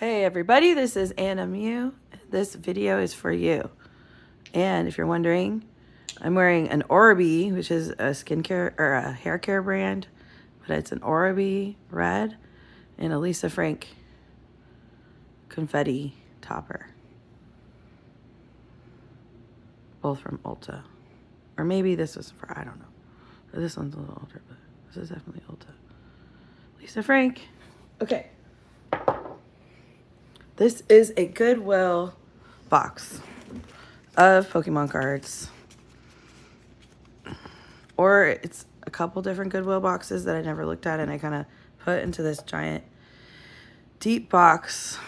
Hey everybody, this is Anna Mew. This video is for you. And if you're wondering, I'm wearing an Orbi, which is a skincare or a hair care brand, but it's an Orbi red and a Lisa Frank confetti topper. Both from Ulta. Or maybe this was for, I don't know. This one's a little older, but this is definitely Ulta. Lisa Frank. Okay. This is a Goodwill box of Pokemon cards. Or it's a couple different Goodwill boxes that I never looked at and I kind of put into this giant deep box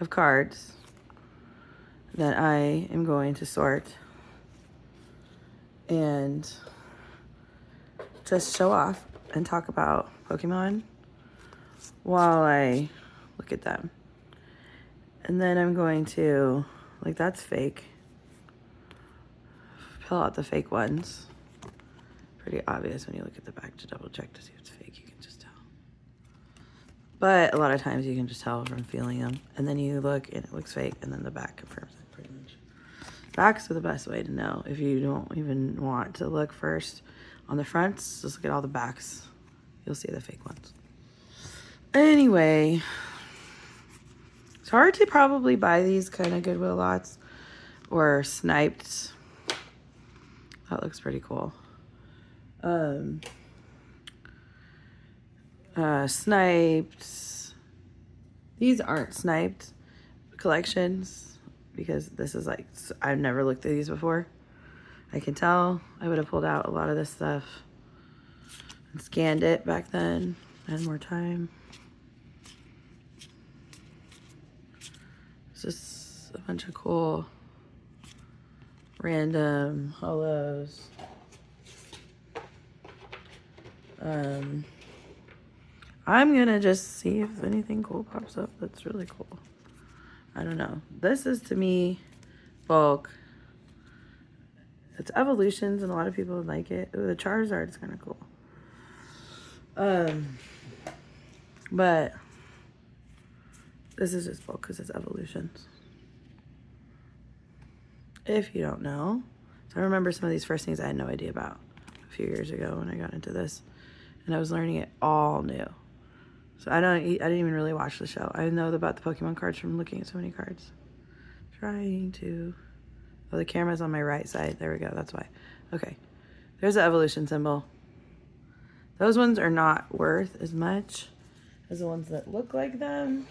of cards that I am going to sort and just show off and talk about Pokemon while I look at them. And then I'm going to, like, that's fake. Pull out the fake ones. Pretty obvious when you look at the back to double check to see if it's fake. You can just tell. But a lot of times you can just tell from feeling them. And then you look and it looks fake and then the back confirms it pretty much. Backs are the best way to know. If you don't even want to look first on the fronts, just look at all the backs. You'll see the fake ones. Anyway, it's hard to probably buy these kind of Goodwill lots or sniped. That looks pretty cool. Sniped. These aren't sniped collections because this is like, I've never looked at these before. I can tell I would have pulled out a lot of this stuff and scanned it back then. I had more time. It's just a bunch of cool random holos. I'm gonna just see if anything cool pops up that's really cool. I don't know. This is, to me, bulk. It's evolutions and a lot of people like it. Ooh, the Charizard is kind of cool. But this is just bulk because it's evolutions. If you don't know. So I remember some of these first things I had no idea about a few years ago when I got into this. And I was learning it all new. So I didn't even really watch the show. I know about the Pokemon cards from looking at so many cards. Trying to... Oh, the camera's on my right side. There we go. That's why. Okay. There's the evolution symbol. Those ones are not worth as much as the ones that look like them.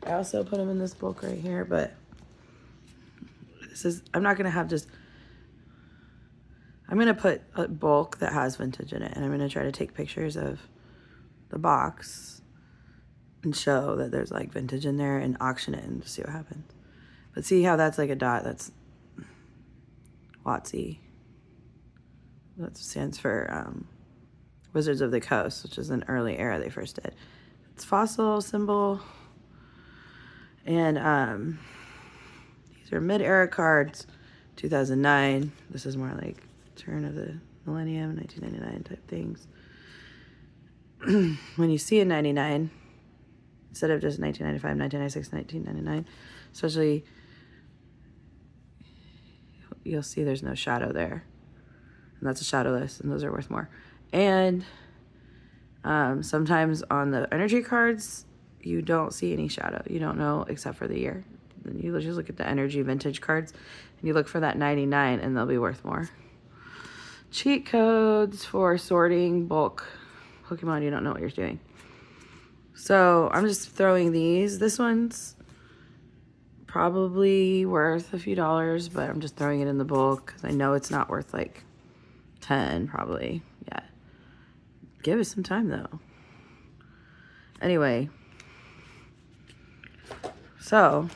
I also put them in this bulk right here, but this is... I'm not going to have just... I'm going to put a bulk that has vintage in it, and I'm going to try to take pictures of the box and show that there's like vintage in there and auction it and just see what happens. But see how that's like a dot? That's WotC. That stands for Wizards of the Coast, which is an early era they first did. It's fossil symbol. And these are mid-era cards, 2009. This is more like turn of the millennium, 1999 type things. When you see a 99, instead of just 1995, 1996, 1999, especially, you'll see there's no shadow there. And that's a shadowless, and those are worth more. And sometimes on the energy cards, you don't see any shadow. You don't know except for the year. Then you just look at the energy vintage cards, and you look for that 99, and they'll be worth more. Cheat codes for sorting bulk Pokemon you don't know what you're doing. So I'm just throwing these. This one's probably worth a few dollars, but I'm just throwing it in the bulk because I know it's not worth like 10 probably yet. Give it some time though. Anyway, so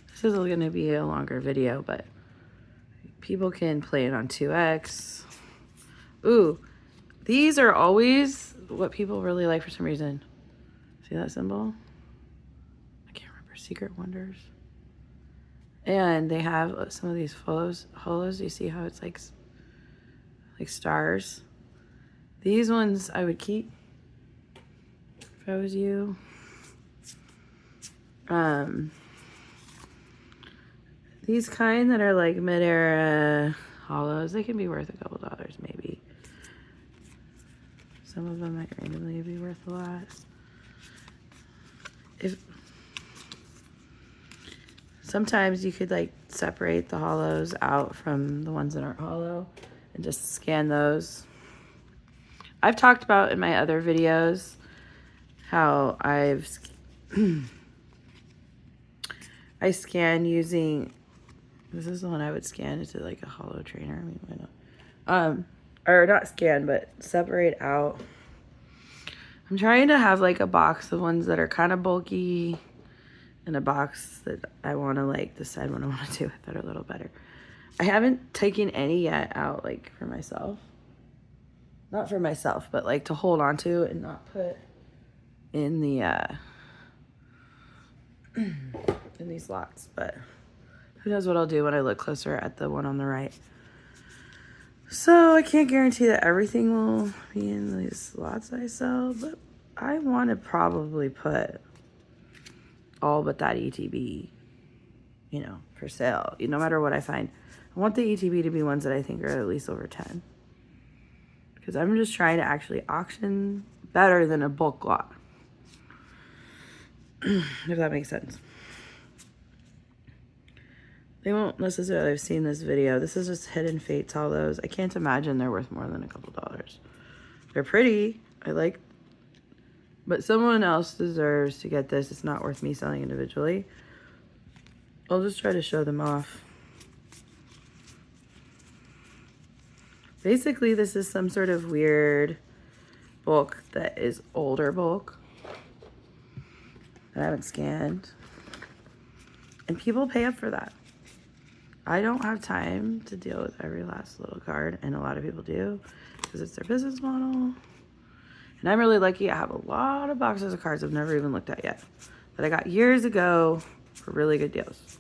this is going to be a longer video, but people can play it on 2x. Ooh. These are always what people really like for some reason. See that symbol? I can't remember. Secret Wonders. And they have some of these holos. You see how it's like stars? These ones I would keep if I was you. These kind that are like mid-era hollows, they can be worth a couple dollars maybe. Some of them might randomly be worth a lot. Sometimes you could like separate the hollows out from the ones that aren't hollow and just scan those. I've talked about in my other videos how I scan using, this is the one I would scan into like a hollow trainer. I mean, why not? Or not scan, but separate out. I'm trying to have like a box of ones that are kind of bulky and a box that I want to like decide what I want to do with that are a little better. I haven't taken any yet out like for myself. Not for myself, but like to hold on to and not put in the in these lots. But who knows what I'll do when I look closer at the one on the right. So I can't guarantee that everything will be in these lots I sell, but I want to probably put all but that ETB, you know, for sale. No matter what I find. I want the ETB to be ones that I think are at least over 10. Because I'm just trying to actually auction better than a bulk lot. If that makes sense. They won't necessarily have seen this video. This is just Hidden Fates hollows. I can't imagine they're worth more than a couple dollars. They're pretty. I like, but someone else deserves to get this. It's not worth me selling individually. I'll just try to show them off. Basically, this is some sort of weird bulk that is older bulk that I haven't scanned. And people pay up for that. I don't have time to deal with every last little card, and a lot of people do because it's their business model. And I'm really lucky. I have a lot of boxes of cards I've never even looked at yet that I got years ago for really good deals.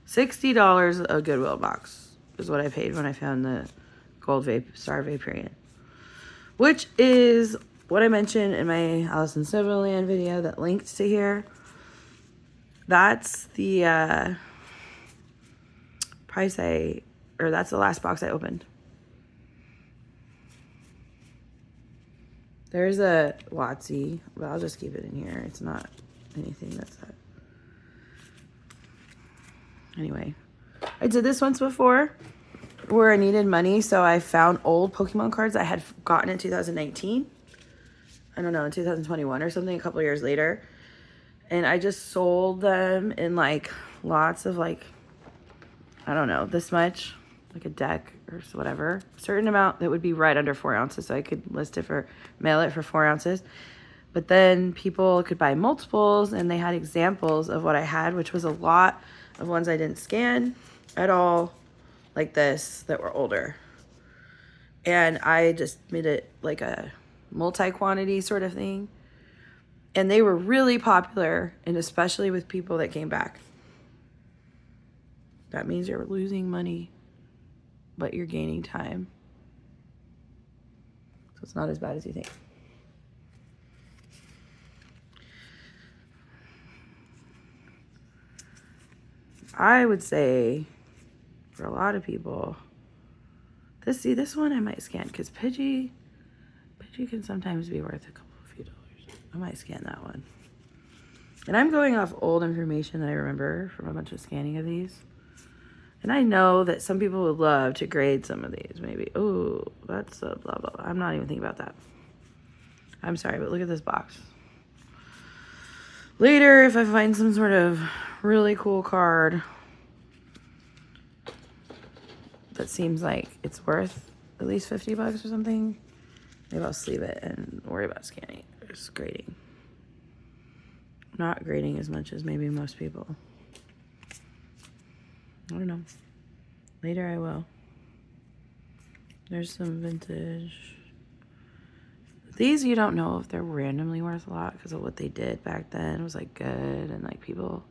$60 a Goodwill box is what I paid when I found the gold Star Vaporeon, which is what I mentioned in my Alice in Silverland video that linked to here. That's the price that's the last box I opened. There's a Watsy, but I'll just keep it in here. It's not anything that's that. Anyway, I did this once before where I needed money, so I found old Pokemon cards I had gotten in 2019. I don't know, in 2021 or something, a couple years later. And I just sold them in like lots of like, I don't know, this much, like a deck or whatever, a certain amount that would be right under 4 ounces. So I could mail it for 4 ounces. But then people could buy multiples, and they had examples of what I had, which was a lot of ones I didn't scan at all, like this, that were older. And I just made it like a multi-quantity sort of thing. And they were really popular, and especially with people that came back. That means you're losing money, but you're gaining time. So it's not as bad as you think. I would say, for a lot of people, this one I might scan, because Pidgey can sometimes be worth a few dollars. I might scan that one. And I'm going off old information that I remember from a bunch of scanning of these. And I know that some people would love to grade some of these. Maybe, oh, that's a blah, blah, blah. I'm not even thinking about that. I'm sorry, but look at this box. Later, if I find some sort of really cool card that seems like it's worth at least $50 or something, maybe I'll sleeve it and worry about scanning or just grading. Not grading as much as maybe most people. I don't know. Later I will. There's some vintage. These you don't know if they're randomly worth a lot because of what they did back then. It was like good, and like people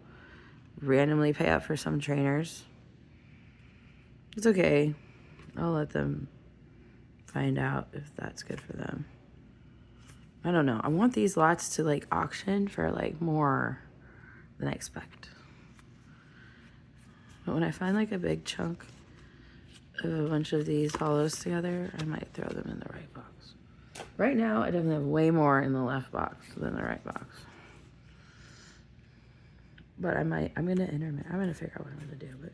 randomly pay up for some trainers. It's okay. I'll let them find out if that's good for them. I don't know. I want these lots to like auction for like more than I expect. But when I find like a big chunk of a bunch of these hollows together, I might throw them in the right box. Right now, I definitely have way more in the left box than the right box. But I'm gonna intermittent. I'm gonna figure out what I'm gonna do, but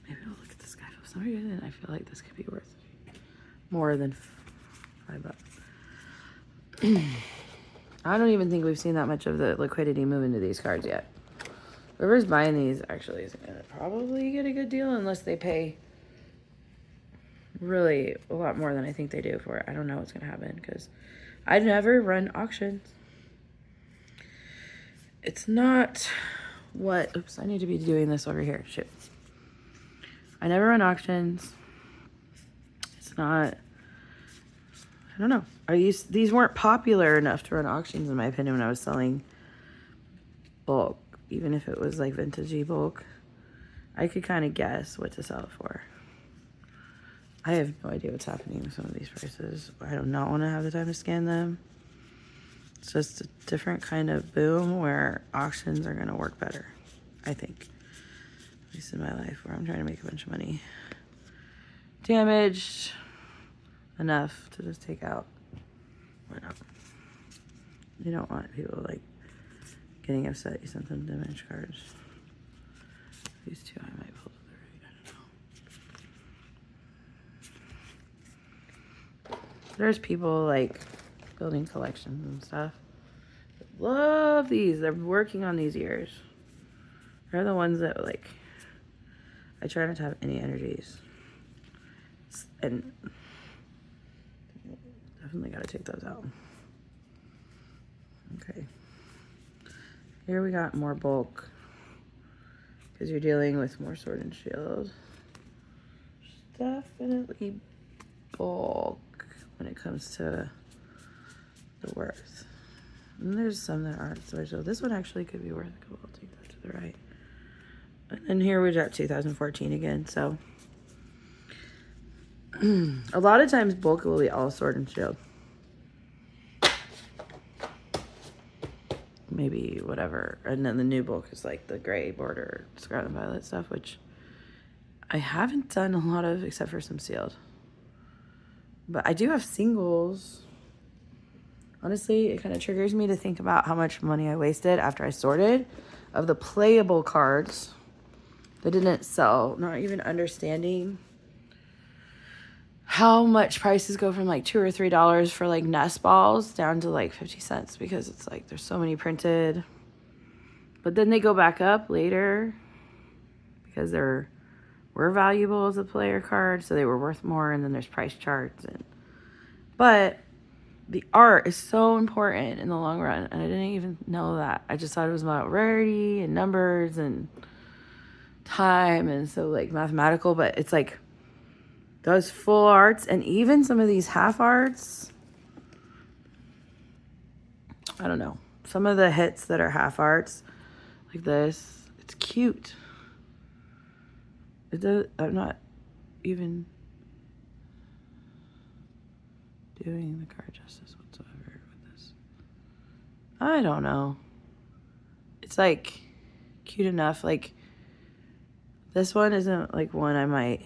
maybe I'll look at this guy. For some reason, I feel like this could be worth more than $5. I don't even think we've seen that much of the liquidity move into these cards yet. Whoever's buying these actually is gonna probably get a good deal unless they pay really a lot more than I think they do for it. I don't know what's gonna happen because I never run auctions. It's not what, oops, I need to be doing this over here. Shoot. I never run auctions. It's not, I don't know. These weren't popular enough to run auctions in my opinion when I was selling bulk. Even if it was like vintagey bulk, I could kind of guess what to sell it for. I have no idea what's happening with some of these prices. I do not want to have the time to scan them. It's just a different kind of boom where auctions are going to work better, I think. At least in my life where I'm trying to make a bunch of money. Damaged enough to just take out. Why not? You don't want people like getting upset you sent them damaged cards. These two I might pull to the right, I don't know. There's people like building collections and stuff. Love these. They're working on these years. They're the ones that like, I try not to have any energies. And definitely got to take those out. Okay. Here we got more bulk. Because you're dealing with more sword and shield. Definitely bulk when it comes to the worth. And there's some that aren't sword and shield. This one actually could be worth a couple. I'll take that to the right. And here we're at 2014 again, so. A lot of times bulk will be all sword and shield. Maybe whatever. And then the new bulk is like the gray border scarlet and violet stuff, which I haven't done a lot of except for some sealed. But I do have singles. Honestly, it kind of triggers me to think about how much money I wasted after I sorted of the playable cards that didn't sell, not even understanding how much prices go from like $2 or $3 for like nest balls down to like 50 cents because it's like there's so many printed. But then they go back up later because were valuable as a player card, so they were worth more, and then there's price charts. But the art is so important in the long run, and I didn't even know that. I just thought it was about rarity and numbers and time and so like mathematical, but it's like those full arts and even some of these half arts, I don't know, some of the hits that are half arts like this, it's cute. I'm not even doing the card justice whatsoever with this. I don't know. It's like cute enough. Like this one isn't like one I might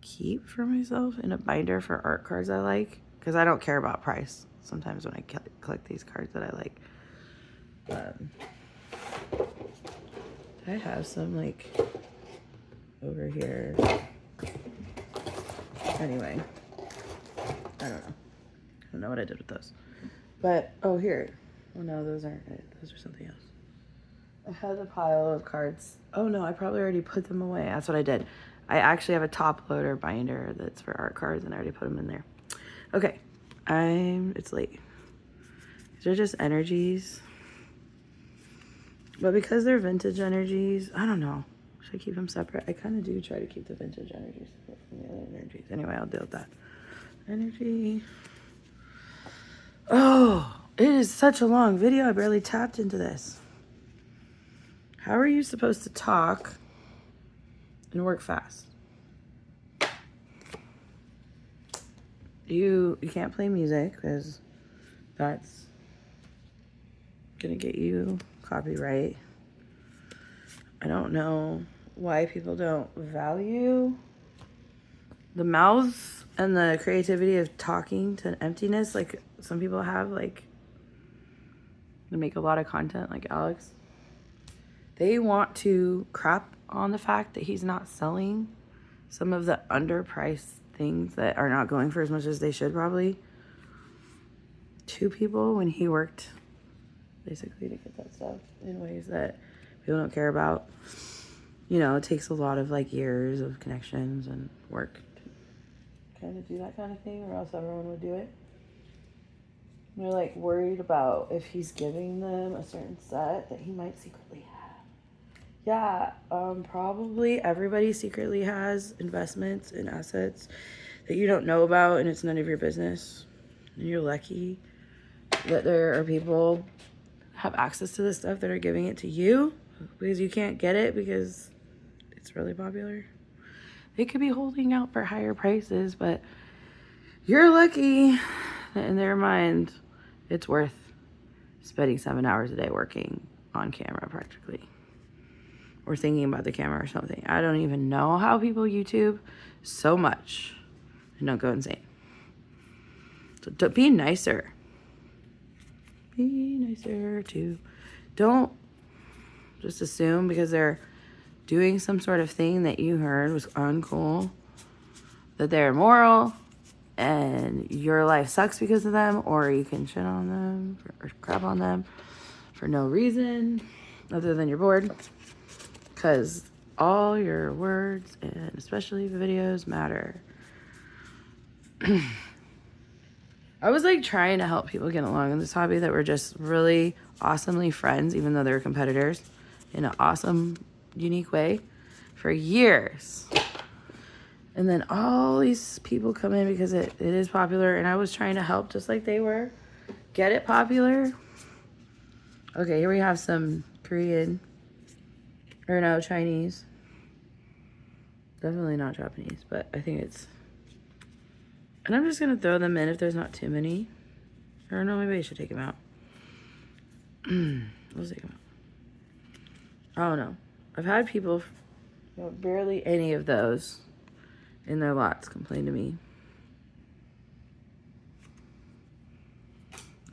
keep for myself in a binder for art cards I like, because I don't care about price sometimes when I collect these cards that I like. I have some like over here. Anyway, I don't know. I don't know what I did with those. But, oh, here. Oh, no, those aren't it. Those are something else. I had a pile of cards. Oh, no, I probably already put them away. That's what I did. I actually have a top loader binder that's for art cards, and I already put them in there. Okay. It's late. These are just energies. But because they're vintage energies, I don't know. Should I keep them separate? I kind of do try to keep the vintage energies separate from the other energies. Anyway, I'll deal with that. Energy. Oh, it is such a long video. I barely tapped into this. How are you supposed to talk and work fast? You can't play music because that's gonna get you copyright. I don't know why people don't value the mouths and the creativity of talking to emptiness like some people have, like they make a lot of content like Alex. They want to crap on the fact that he's not selling some of the underpriced things that are not going for as much as they should probably to people when he worked basically to get that stuff in ways that people don't care about. You know, it takes a lot of like years of connections and work to kind of do that kind of thing, or else everyone would do it. They're like worried about if he's giving them a certain set that he might secretly have. Yeah, probably everybody secretly has investments and assets that you don't know about, and it's none of your business. And you're lucky that there are people have access to this stuff that are giving it to you because you can't get it because it's really popular. They could be holding out for higher prices, but you're lucky that in their mind it's worth spending 7 hours a day working on camera practically, or thinking about the camera or something. I don't even know how people YouTube so much and don't go insane. So be nicer. Be nicer too. Don't just assume because they're doing some sort of thing that you heard was uncool that they're immoral and your life sucks because of them, or you can shit on them or crap on them for no reason other than you're bored. Because all your words, and especially the videos, matter. I was like trying to help people get along in this hobby that were just really awesomely friends, even though they were competitors, in an awesome, unique way for years. And then all these people come in because it is popular, and I was trying to help just like they were get it popular. Okay, here we have some Korean, or no, Chinese. Definitely not Japanese, but I think it's, and I'm just gonna throw them in if there's not too many. Or no, maybe I should take them out. Let's take them out. I don't know. I've had people, barely any of those in their lots complain to me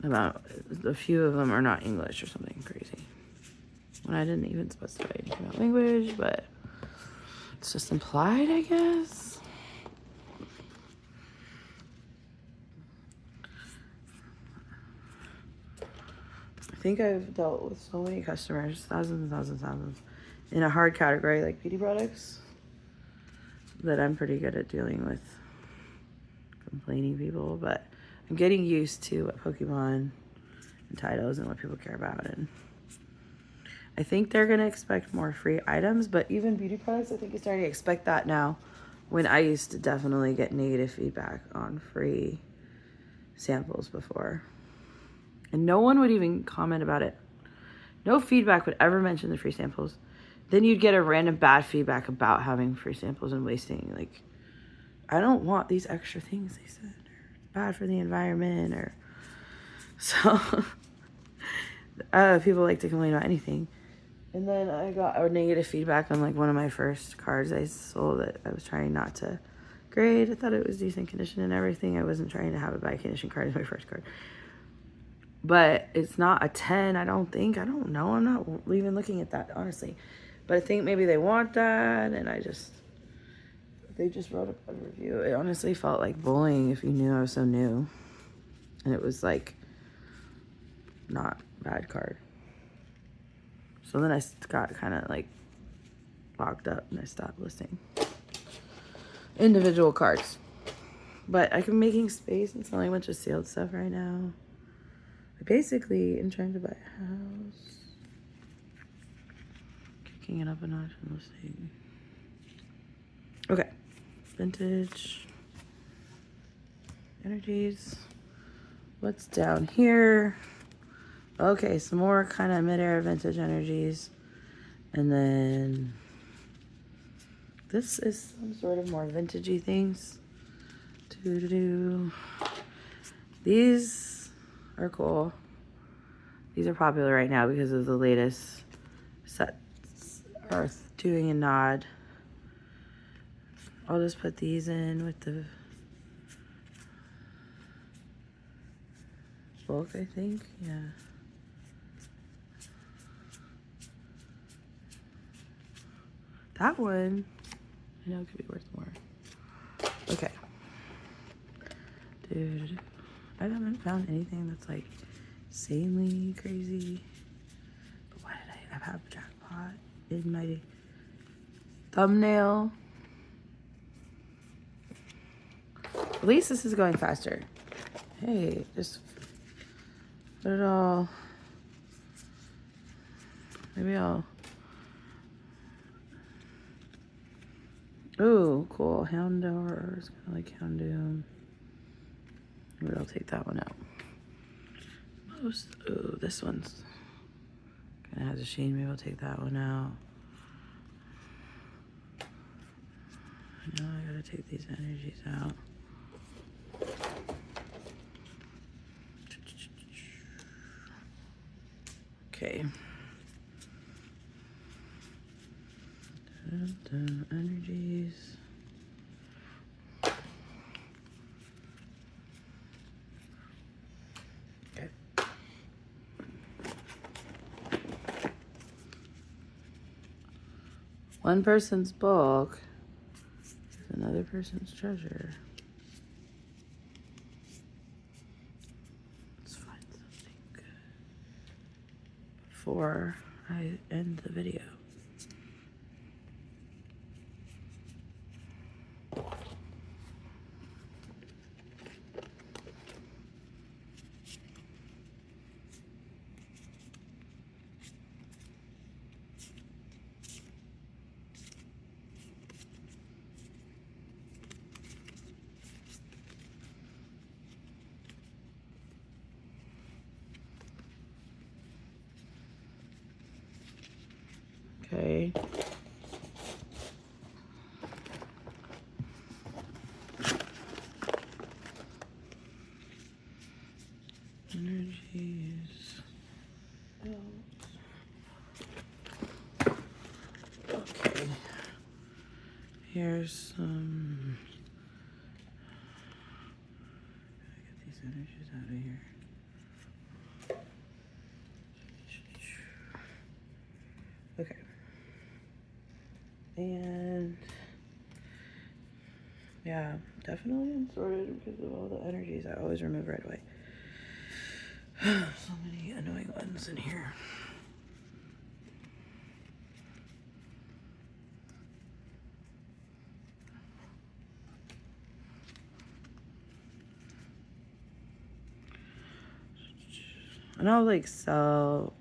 about a few of them are not English or something crazy. When I didn't even specify anything about language, but it's just implied, I guess. I think I've dealt with so many customers, thousands, in a hard category like beauty products, that I'm pretty good at dealing with complaining people, but I'm getting used to what Pokemon and titles and what people care about, and I think they're gonna expect more free items, but even beauty products, I think you're starting to expect that now, when I used to definitely get negative feedback on free samples before. And no one would even comment about it. No feedback would ever mention the free samples. Then you'd get a random bad feedback about having free samples and wasting. Like, I don't want these extra things, they said. It's bad for the environment, or so. People like to complain about anything. And then I got a negative feedback on like one of my first cards I sold that I was trying not to grade. I thought it was decent condition and everything. I wasn't trying to have a bad condition card as my first card. But it's not a 10, I don't think. I don't know. I'm not even looking at that, honestly. But I think maybe they want that, and they just wrote a review. It honestly felt like bullying if you knew I was so new. And it was like, not bad card. So then I got kind of like locked up and I stopped listing individual cards. But I'm making space and selling a bunch of sealed stuff right now. I basically am trying to buy a house. Kicking it up a notch and listing. Okay. Vintage. Energies. What's down here? Okay, some more kind of mid-air vintage energies. And then this is some sort of more vintagey things. These are cool. These are popular right now because of the latest sets are doing a nod. I'll just put these in with the bulk, I think. Yeah. That one, I know it could be worth more. Okay. Dude, I haven't found anything that's like insanely crazy. But why did I have jackpot in my thumbnail? At least this is going faster. Hey, just put it all. Maybe I'll. Ooh, cool. Houndour is kind of like Houndoom. Maybe I'll take that one out. Ooh, this one's kind of has a sheen. Maybe I'll take that one out. I know I gotta take these energies out. Okay. Energies. Okay. One person's bulk is another person's treasure. Let's find something good before I end the video. Okay. Energies. Okay. Here's some. Get these energies out of here. Okay. And yeah, definitely unsorted because of all the energies I always remove right away. So many annoying ones in here. And I'll like sell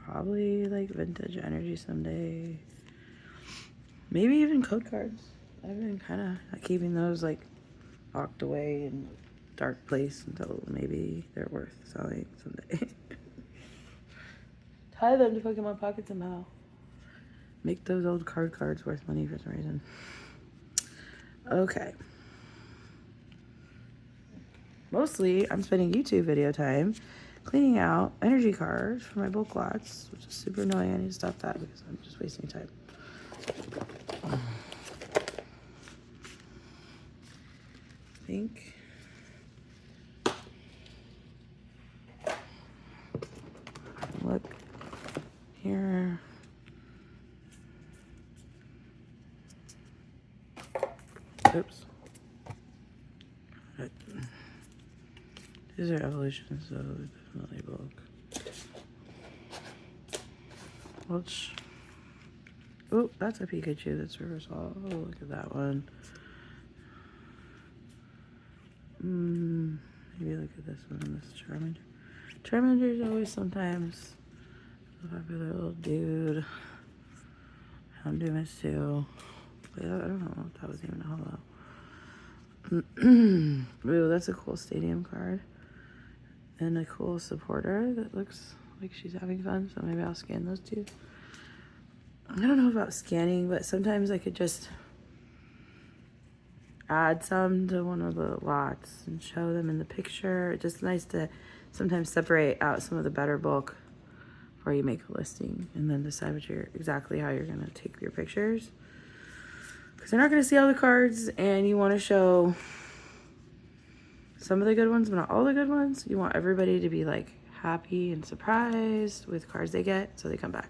probably like vintage energy someday. Maybe even code cards. I've been kind of keeping those like locked away in a dark place until maybe they're worth selling someday. Tie them to Pokemon Pocket somehow. Make those old cards worth money for some reason. Okay. Mostly, I'm spending YouTube video time cleaning out energy cards for my bulk lots, which is super annoying. I need to stop that because I'm just wasting time. I think look here. Oops. Right. These are evolutions, so definitely bulk. Which, oh, that's a Pikachu that's reversal. Oh, look at that one. Maybe look at this one, this Charmander. Charmander's always sometimes a popular little dude. Houndoom is too. But I don't know if that was even a holo. Ooh, that's a cool stadium card. And a cool supporter that looks like she's having fun, so maybe I'll scan those two. I don't know about scanning, but sometimes I could just add some to one of the lots and show them in the picture. It's just nice to sometimes separate out some of the better bulk before you make a listing, and then decide exactly how you're gonna take your pictures. Because they're not gonna see all the cards, and you wanna show some of the good ones, but not all the good ones. You want everybody to be like happy and surprised with cards they get, so they come back.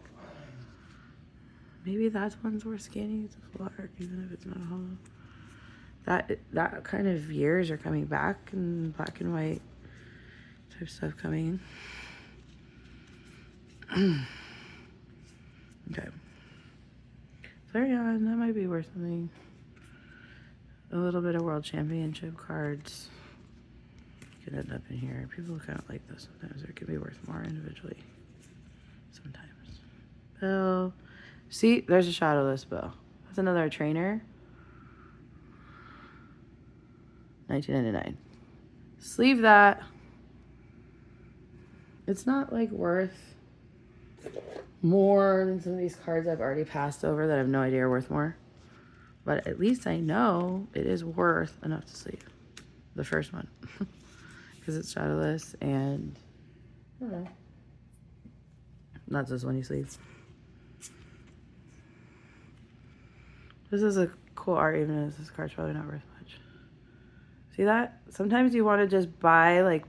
Maybe that one's worth scanning. It's a full art, even if it's not a hollow. That kind of years are coming back, and black and white type stuff coming. Okay. Flareon, that might be worth something. A little bit of World Championship cards could end up in here. People kind of like those sometimes. Or it could be worth more individually. Sometimes. Bill. See, there's a shadowless bill. That's another trainer. $19.99. Sleeve that. It's not like worth more than some of these cards I've already passed over that I have no idea are worth more. But at least I know it is worth enough to sleeve. The first one. Because it's shadowless and I don't know. Not just one you sleeve. This is a cool art, even if this card's probably not worth much. See that? Sometimes you want to just buy like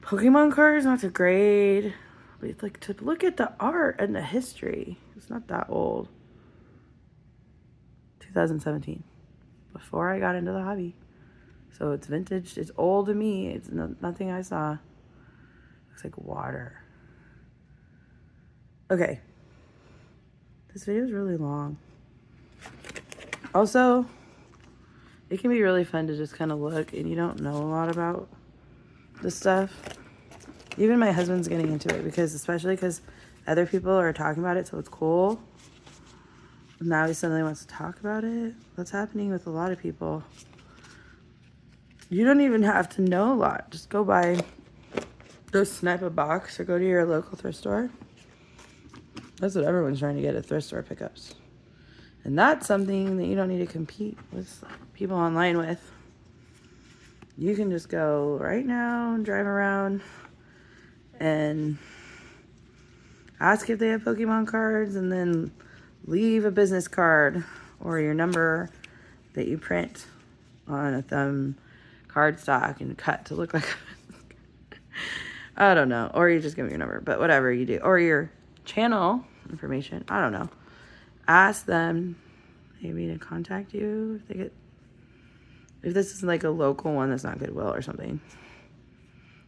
Pokemon cards, not to grade, but like to look at the art and the history. It's not that old. 2017, before I got into the hobby. So it's vintage. It's old to me. It's nothing I saw. Looks like water. Okay. This video is really long. Also, it can be really fun to just kind of look and you don't know a lot about this stuff. Even my husband's getting into it especially because other people are talking about it, so it's cool. Now he suddenly wants to talk about it. That's happening with a lot of people. You don't even have to know a lot. Just snipe a box or go to your local thrift store. That's what everyone's trying to get at thrift store pickups. And that's something that you don't need to compete with people online with. You can just go right now and drive around and ask if they have Pokemon cards, and then leave a business card or your number that you print on a thumb cardstock and cut to look like I don't know. Or you just give me your number, but whatever you do. Or your channel information. I don't know. Ask them maybe to contact you if this is like a local one that's not Goodwill or something.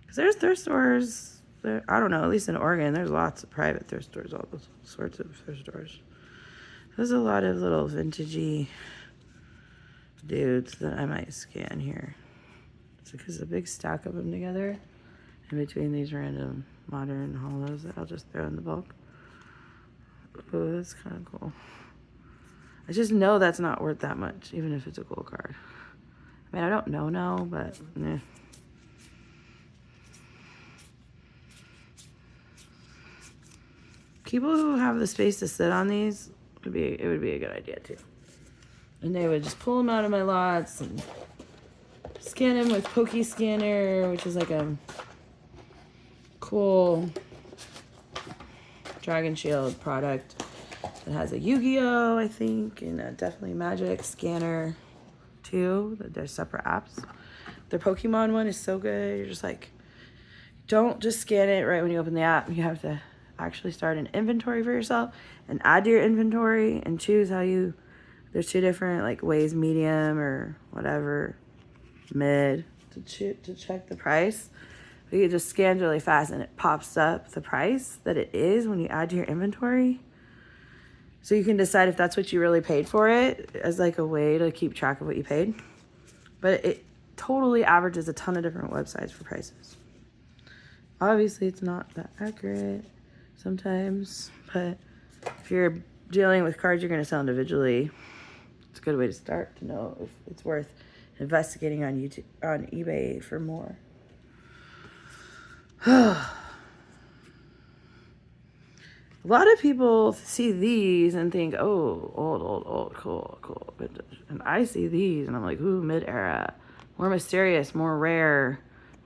Because there's thrift stores there, I don't know, at least in Oregon, there's lots of private thrift stores, all those sorts of thrift stores. There's a lot of little vintagey dudes that I might scan here. It's because a big stack of them together in between these random modern hollows that I'll just throw in the bulk. Oh, that's kind of cool. I just know that's not worth that much, even if it's a cool card. I mean, I don't know, but eh. People who have the space to sit on these, it would be a good idea too. And they would just pull them out of my lots and scan them with Poke Scanner, which is like a cool Dragon Shield product that has a Yu-Gi-Oh, I think, and a definitely Magic scanner too. They're separate apps. Their Pokemon one is so good. You're just like, don't just scan it right when you open the app. You have to actually start an inventory for yourself and add to your inventory and choose how you, there's two different like ways, medium or whatever, mid, to check the price. You just scan really fast and it pops up the price that it is when you add to your inventory. So you can decide if that's what you really paid for it as like a way to keep track of what you paid. But it totally averages a ton of different websites for prices. Obviously it's not that accurate sometimes, but if you're dealing with cards you're going to sell individually, it's a good way to start to know if it's worth investigating on eBay for more. A lot of people see these and think, oh, old, cool, vintage. And I see these and I'm like, ooh, mid-era, more mysterious, more rare,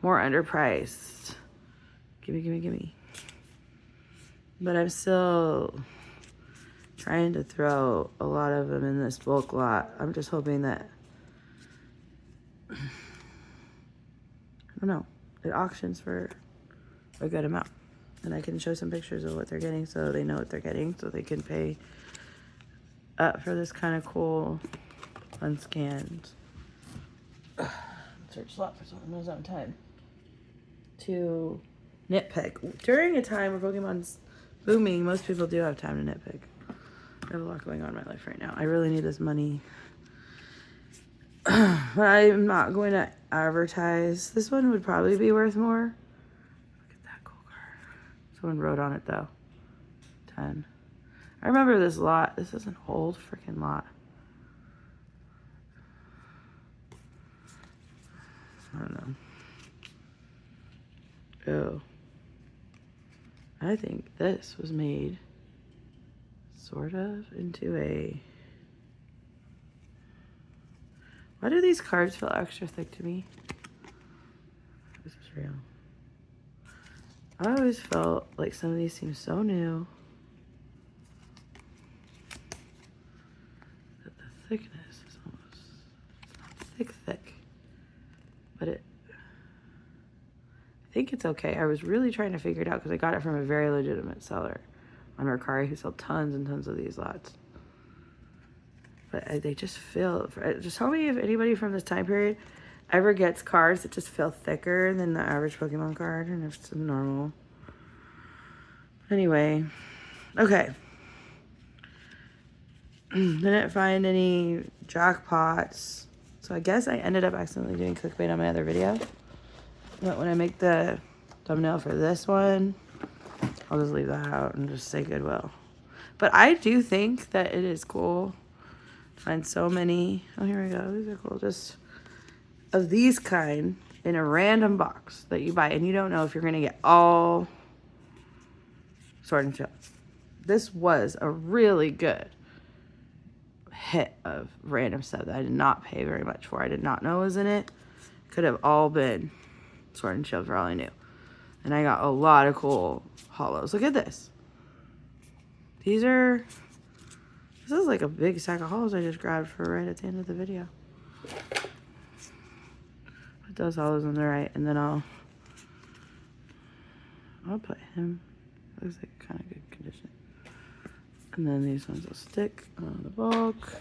more underpriced. Gimme, gimme, gimme. But I'm still trying to throw a lot of them in this bulk lot. I'm just hoping that, I don't know, it auctions for a good amount. And I can show some pictures of what they're getting so they know what they're getting, so they can pay up for this kind of cool unscanned search slot for someone who's on time to nitpick. During a time where Pokemon's booming, most people do have time to nitpick. I have a lot going on in my life right now. I really need this money. But I'm not going to advertise. This one would probably be worth more. Look at that cool card. Someone wrote on it though. 10. I remember this lot. This is an old freaking lot. I don't know. Oh. I think this was made sort of into a... Why do these cards feel extra thick to me? This is real. I always felt like some of these seem so new that the thickness is almost, it's not thick, but I think it's okay. I was really trying to figure it out because I got it from a very legitimate seller on Mercari who sold tons and tons of these lots. But they just feel, just tell me if anybody from this time period ever gets cards that just feel thicker than the average Pokemon card, and if it's normal. Anyway, okay. Didn't find any jackpots. So I guess I ended up accidentally doing clickbait on my other video. But when I make the thumbnail for this one, I'll just leave that out and just say Goodwill. But I do think that it is cool to find so many. Oh, here we go. These are cool. Just of these kind in a random box that you buy. And you don't know if you're going to get all Sword and Shield. This was a really good hit of random stuff that I did not pay very much for. I did not know was in it. Could have all been Sword and Shield for all I knew. And I got a lot of cool hollows. Look at this. This is like a big stack of hollows I just grabbed for right at the end of the video. Put those hollows on the right, and then I'll put him. Looks like kind of good condition. And then these ones will stick on the bulk.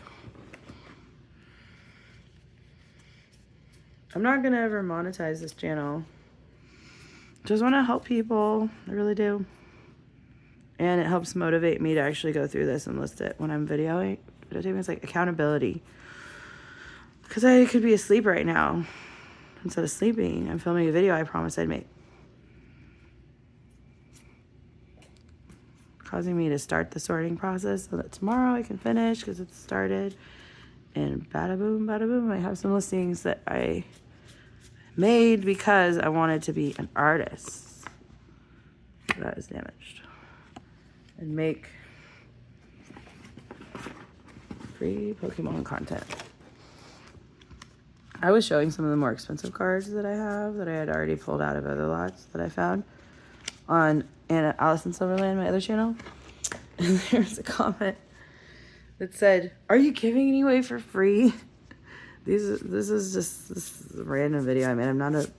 I'm not gonna ever monetize this channel. Just want to help people. I really do. And it helps motivate me to actually go through this and list it when I'm videoing. It's like accountability. Because I could be asleep right now. Instead of sleeping, I'm filming a video I promised I'd make. Causing me to start the sorting process so that tomorrow I can finish because it's started. And bada boom, I have some listings that I made because I wanted to be an artist. That is damaged. And make free Pokemon content. I was showing some of the more expensive cards that I have that I had already pulled out of other lots that I found on Alice in Silverland, my other channel. And there's a comment that said, "Are you giving any away for free?" This is just this random video I made. I'm not a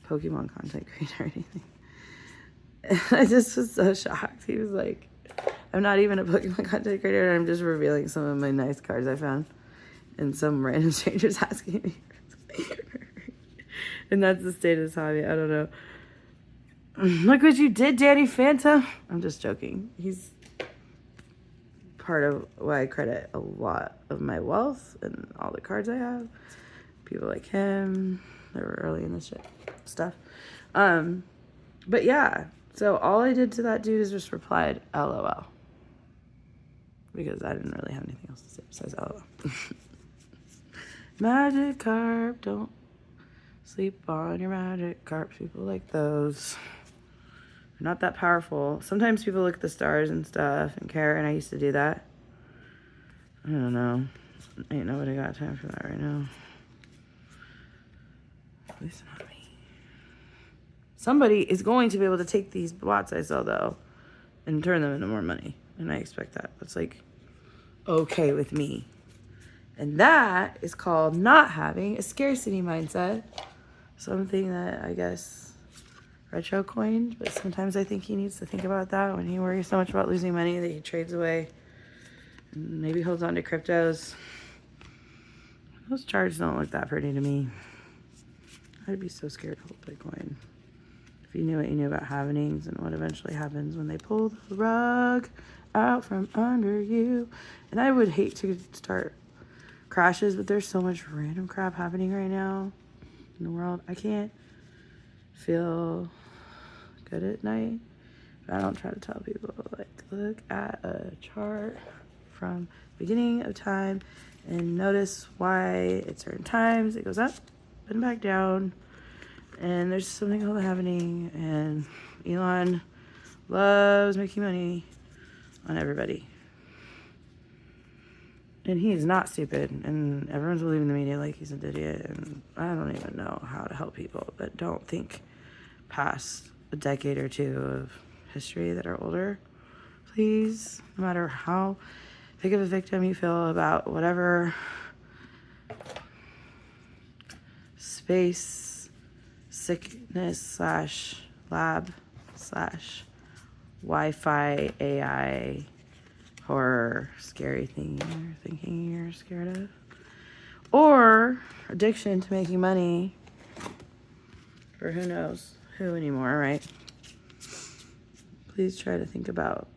Pokemon content creator or anything. And I just was so shocked. He was like, "I'm not even a Pokemon content creator. I'm just revealing some of my nice cards I found." And some random strangers asking me. And that's the state of this hobby. I don't know. Look what you did, Danny Phantom. I'm just joking. He's part of why I credit a lot of my wealth and all the cards I have. People like him. They were early in this stuff. But yeah. So all I did to that dude is just replied, LOL. Because I didn't really have anything else to say besides LOL. Magikarp, don't sleep on your Magikarp. People like those. They're not that powerful. Sometimes people look at the stars and stuff and care, and I used to do that. I don't know. Ain't nobody got time for that right now. At least not. Somebody is going to be able to take these bots I sell, though, and turn them into more money. And I expect that. That's like okay with me. And that is called not having a scarcity mindset. Something that I guess Retro coined, but sometimes I think he needs to think about that when he worries so much about losing money that he trades away and maybe holds on to cryptos. Those charts don't look that pretty to me. I'd be so scared to hold Bitcoin. If you knew what you knew about halvenings and what eventually happens when they pull the rug out from under you. And I would hate to start crashes, but there's so much random crap happening right now in the world. I can't feel good at night. I don't try to tell people, like, look at a chart from beginning of time and notice why at certain times it goes up and back down. And there's something called happening, and Elon loves making money on everybody. And he is not stupid, and everyone's believing the media like he's an idiot, and I don't even know how to help people that don't think past a decade or two of history that are older. Please, no matter how big of a victim you feel about whatever space sickness / lab / Wi-Fi AI horror scary thing you're thinking you're scared of, or addiction to making money for who knows who anymore, right? Please try to think about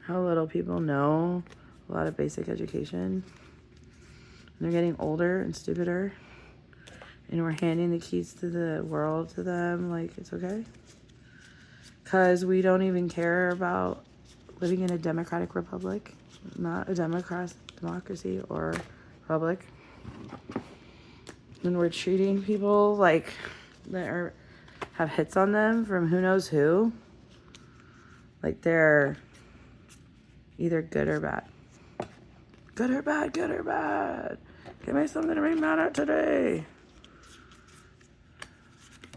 how little people know a lot of basic education. They're getting older and stupider, and we're handing the keys to the world to them like it's okay, because we don't even care about living in a democratic republic, not a democracy or republic. And we're treating people like that have hits on them from who knows who, like they're either good or bad. Good or bad, good or bad. Give me something to be mad at today.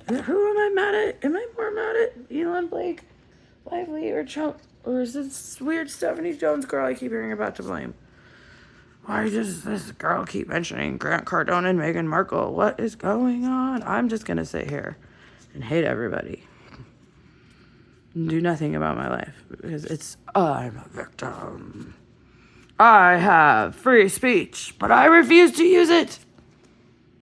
Who am I mad at? Am I more mad at Elon, Blake, Lively, or Trump? Or is this weird Stephanie Jones girl I keep hearing about to blame? Why does this girl keep mentioning Grant Cardone and Meghan Markle? What is going on? I'm just going to sit here and hate everybody and do nothing about my life because I'm a victim. I have free speech, but I refuse to use it.